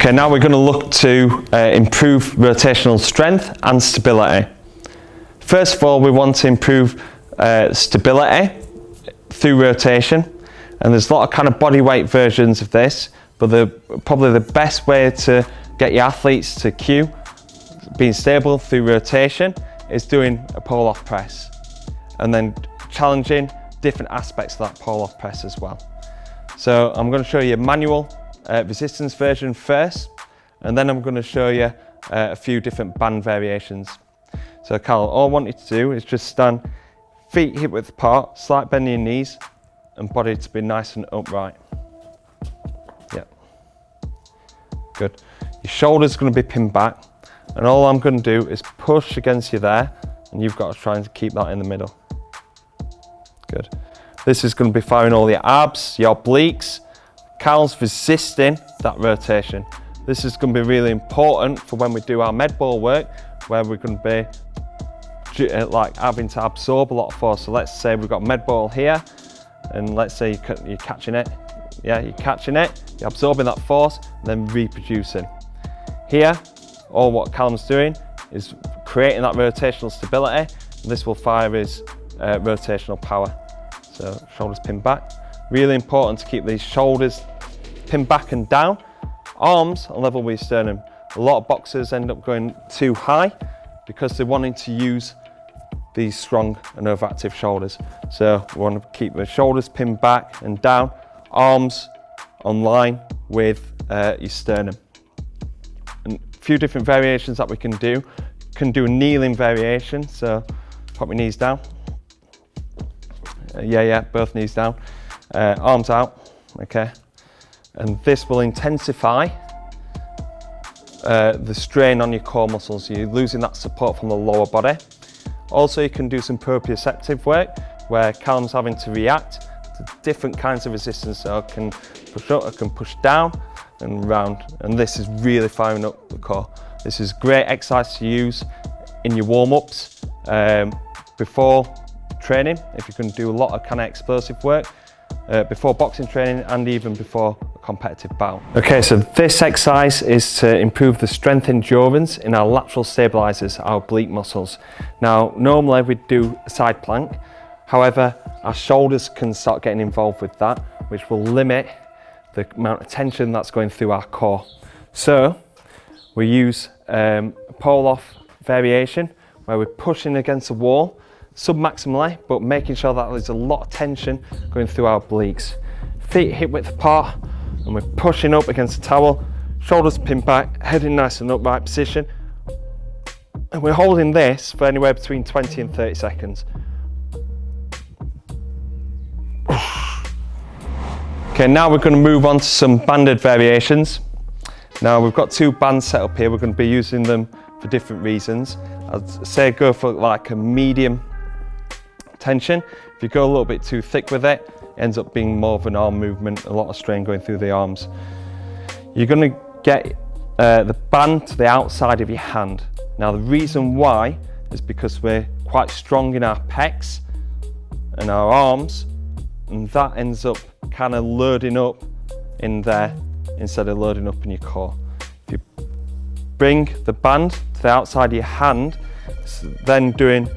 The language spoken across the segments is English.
Okay, now we're going to look to improve rotational strength and stability. First of all, we want to improve stability through rotation, and there's a lot of kind of body weight versions of this, but probably the best way to get your athletes to cue being stable through rotation is doing a Pallof press, and then challenging different aspects of that Pallof press as well. So I'm going to show you a manual resistance version first, and then I'm going to show you a few different band variations. So Carl, all I want you to do is just stand feet hip width apart, slight bend in your knees, and body to be nice and upright. Yeah, good. Your shoulders are going to be pinned back, and all I'm going to do is push against you there, and you've got to try and keep that in the middle. Good. This is going to be firing all your abs, your obliques. Carl's resisting that rotation. This is going to be really important for when we do our med ball work, where we're going to be like having to absorb a lot of force. So let's say we've got med ball here, and let's say you're catching it. Yeah, you're catching it, you're absorbing that force, and then reproducing. Here, all what Callum's doing is creating that rotational stability, and this will fire his rotational power. So shoulders pinned back. Really important to keep these shoulders pinned back and down. Arms on level with your sternum. A lot of boxers end up going too high because they're wanting to use these strong and overactive shoulders. So we want to keep the shoulders pinned back and down, arms on line with your sternum. And a few different variations that we can do. Can do a kneeling variation, so pop your knees down. Yeah, both knees down. Arms out, okay. And this will intensify the strain on your core muscles. You're losing that support from the lower body. Also, you can do some proprioceptive work where Callum's having to react to different kinds of resistance. So I can push up, I can push down and round. And this is really firing up the core. This is great exercise to use in your warm-ups before training, if you can do a lot of kind of explosive work before boxing training and even before a competitive bout. Okay, so this exercise is to improve the strength endurance in our lateral stabilizers, our oblique muscles. Now, normally we do a side plank. However, our shoulders can start getting involved with that, which will limit the amount of tension that's going through our core. So we use a Pallof variation where we're pushing against the wall sub-maximally, but making sure that there's a lot of tension going through our obliques. Feet hip width apart, and we're pushing up against the towel, shoulders pinned back, head in nice and upright position. And we're holding this for anywhere between 20 and 30 seconds. Okay, now we're going to move on to some banded variations. Now we've got two bands set up here, we're going to be using them for different reasons. I'd say go for like a medium tension. If you go a little bit too thick with it, it ends up being more of an arm movement, a lot of strain going through the arms. You're going to get the band to the outside of your hand. Now the reason why is because we're quite strong in our pecs and our arms, and that ends up kind of loading up in there instead of loading up in your core. If you bring the band to the outside of your hand, then doing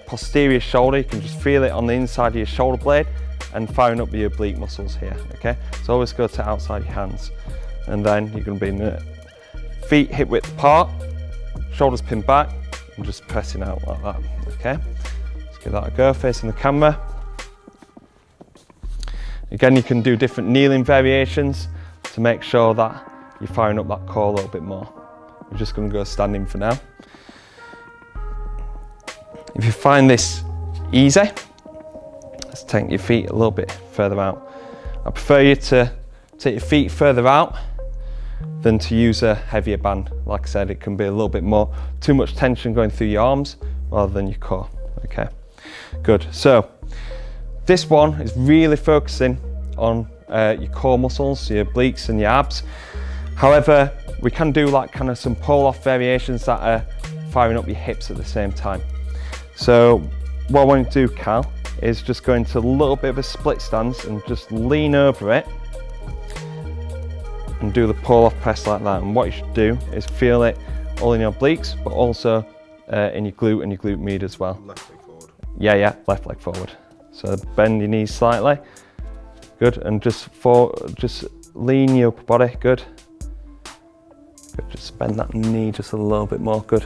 posterior shoulder, you can just feel it on the inside of your shoulder blade and firing up the oblique muscles here, okay? So always go to outside your hands, and then you're going to be in the feet hip width apart, shoulders pinned back, and just pressing out like that, okay? Let's give that a go, facing the camera. Again, you can do different kneeling variations to make sure that you're firing up that core a little bit more. We're just going to go standing for now. If you find this easy, let's take your feet a little bit further out. I prefer you to take your feet further out than to use a heavier band. Like I said, it can be a little bit more, too much tension going through your arms rather than your core, okay? Good, so this one is really focusing on your core muscles, your obliques and your abs. However, we can do like kind of some Pallof variations that are firing up your hips at the same time. So what I want to do, Cal, is just go into a little bit of a split stance and just lean over it and do the pull-off press like that. And what you should do is feel it all in your obliques, but also in your glute and your glute med as well. Left leg forward. Yeah, left leg forward. So bend your knees slightly. Good, and just lean your upper body. Good. Good. Just bend that knee just a little bit more. Good.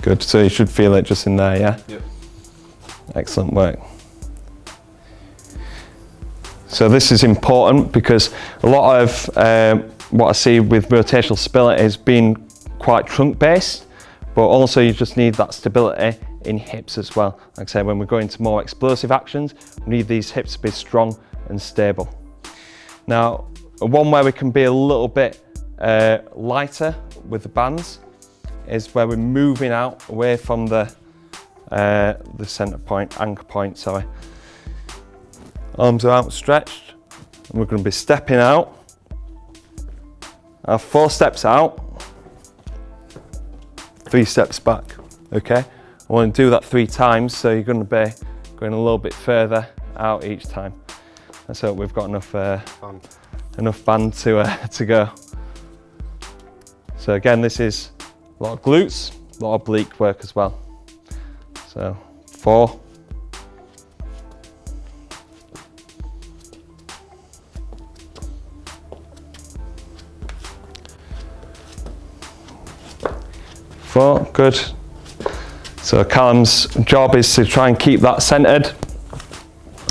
Good. So you should feel it just in there. Yeah. Yep. Excellent work. So this is important because a lot of what I see with rotational stability is being quite trunk based, but also you just need that stability in hips as well. Like I say, when we go into more explosive actions, we need these hips to be strong and stable. Now, one where we can be a little bit lighter with the bands is where we're moving out away from the center point, anchor point, sorry. Arms are outstretched, and we're going to be stepping out. 4 steps out, 3 steps back, okay? I want to do that 3 times, so you're going to be going a little bit further out each time. Let's hope we've got enough band to go. So again, this is a lot of glutes, a lot of oblique work as well. So 4. 4, good. So Callum's job is to try and keep that centered.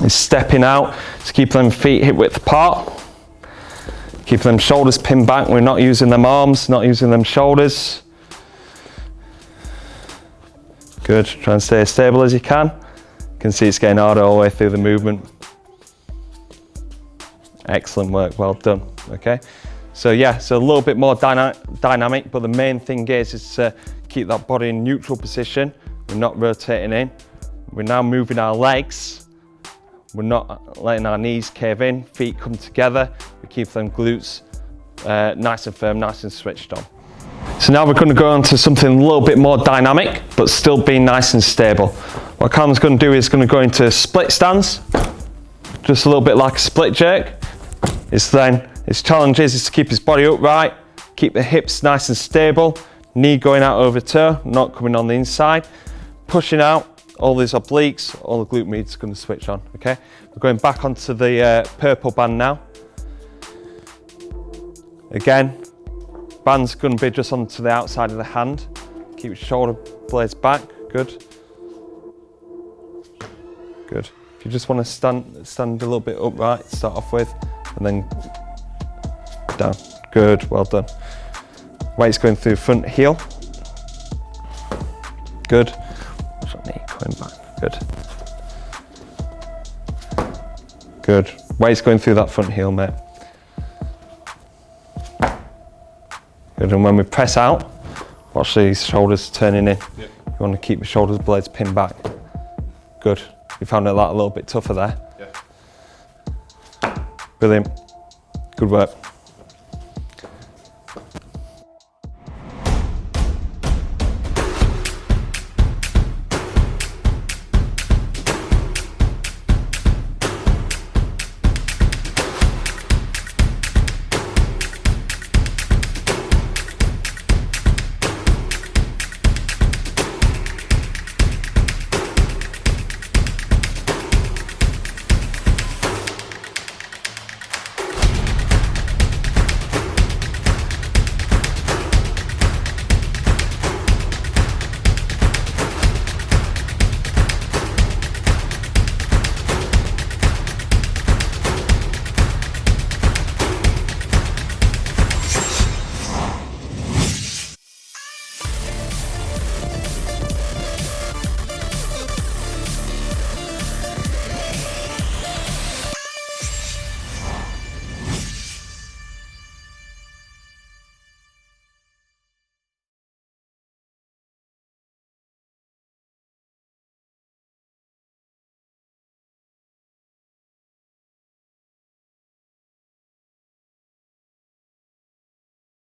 He's stepping out, to keep them feet hip width apart. Keep them shoulders pinned back. We're not using them arms, not using them shoulders. Good, try and stay as stable as you can. You can see it's getting harder all the way through the movement. Excellent work, well done, okay? So yeah, so a little bit more dynamic, but the main thing is to keep that body in neutral position. We're not rotating in. We're now moving our legs. We're not letting our knees cave in, feet come together. We keep them glutes nice and firm, nice and switched on. So now we're going to go on to something a little bit more dynamic, but still being nice and stable. What Callum's going to do is going to go into split stance, just a little bit like a split jerk. His challenge is to keep his body upright, keep the hips nice and stable, knee going out over toe, not coming on the inside, pushing out, all these obliques, all the glute med's going to switch on, okay? We're going back onto the purple band now. Again, band's going to be just onto the outside of the hand. Keep your shoulder blades back, good. Good. If you just want to stand a little bit upright, start off with, and then down. Good, well done. Weight's going through front heel. Good. Front knee coming back. Good. Good. Weight's going through that front heel, mate. Good, and when we press out, watch these shoulders turning in. Yep. You want to keep the shoulders blades pinned back. Good. You found that a little bit tougher there. Yeah. Brilliant. Good work.